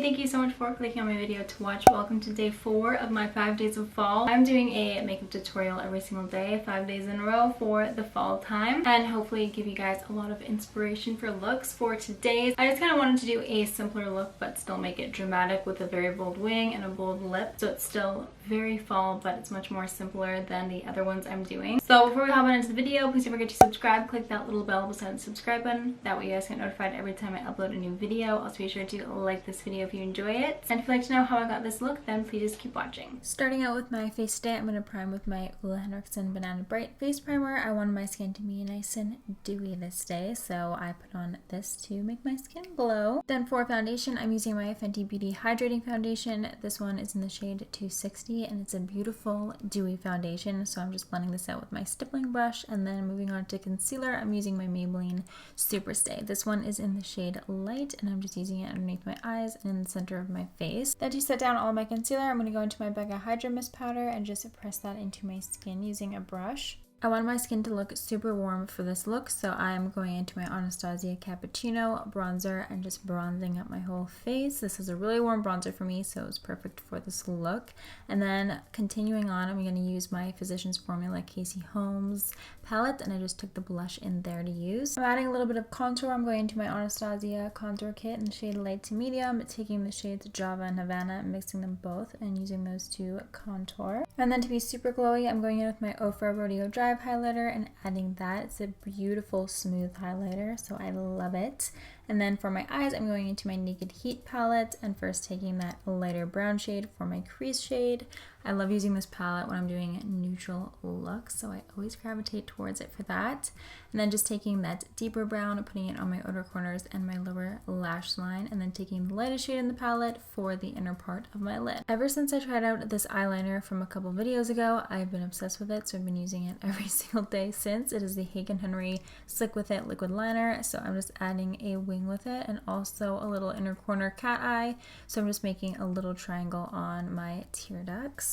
thank you so much for clicking on my video to watch. Welcome to day 4 of my 5 days of fall. I'm doing a makeup tutorial every single day, 5 days in a row for the fall time, and hopefully give you guys a lot of inspiration for looks for today's. I just kind of wanted to do a simpler look but still make it dramatic with a very bold wing and a bold lip, so it's still very fall but it's much more simpler than the other ones I'm doing. So before we hop on into the video, please don't forget to subscribe. Click that little bell beside the subscribe button. That way you guys get notified every time I upload a new video. Also be sure to like this video if you enjoy it. And if you'd like to know how I got this look, then please keep watching. Starting out with my face today, I'm going to prime with my Ole Henriksen Banana Bright Face Primer. I wanted my skin to be nice and dewy this day, so I put on this to make my skin glow. Then for foundation, I'm using my THBD Hydrating Foundation. This one is in the shade 260 and it's a beautiful dewy foundation, so I'm just blending this out with my stippling brush. And then moving on to concealer, I'm using my Maybelline Superstay. This one is in the shade light and I'm just using it underneath my eyes and in the center of my face. Then to set down all my concealer, I'm going to go into my Becca Hydra Mist powder and just press that into my skin using a brush. I want my skin to look super warm for this look, so I'm going into my Anastasia Cappuccino bronzer and just bronzing up my whole face. This is a really warm bronzer for me, so it was perfect for this look. And then continuing on, I'm going to use my Physicians Formula Casey Holmes palette, and I just took the blush in there to use. I'm adding a little bit of contour. I'm going into my Anastasia contour kit in the shade light to medium, taking the shades Java and Havana, mixing them both and using those to contour. And then to be super glowy, I'm going in with my Ofra Rodeo Dry highlighter and adding that. It's a beautiful smooth highlighter, so I love it. And then for my eyes, I'm going into my Naked Heat palette and first taking that lighter brown shade for my crease shade. I love using this palette when I'm doing neutral looks, so I always gravitate towards it for that. And then just taking that deeper brown, putting it on my outer corners and my lower lash line, and then taking the lightest shade in the palette for the inner part of my lid. Ever since I tried out this eyeliner from a couple videos ago, I've been obsessed with it, so I've been using it every single day since. It is the Haken Henry Slick With It liquid liner, so I'm just adding a wing with it and also a little inner corner cat eye, so I'm just making a little triangle on my tear ducts.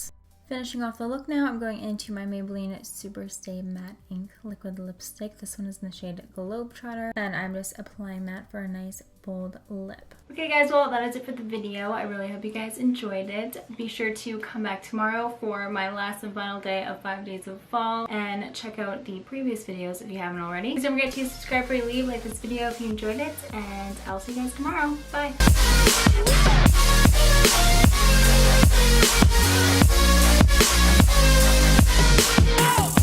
Finishing off the look now, I'm going into my Maybelline Superstay Matte Ink Liquid Lipstick. This one is in the shade Globetrotter, and I'm just applying that for a nice bold lip. Okay guys, well that is it for the video. I really hope you guys enjoyed it. Be sure to come back tomorrow for my last and final day of 5 days of fall, and check out the previous videos if you haven't already. Please don't forget to subscribe before you leave, like this video if you enjoyed it, and I'll see you guys tomorrow. Bye!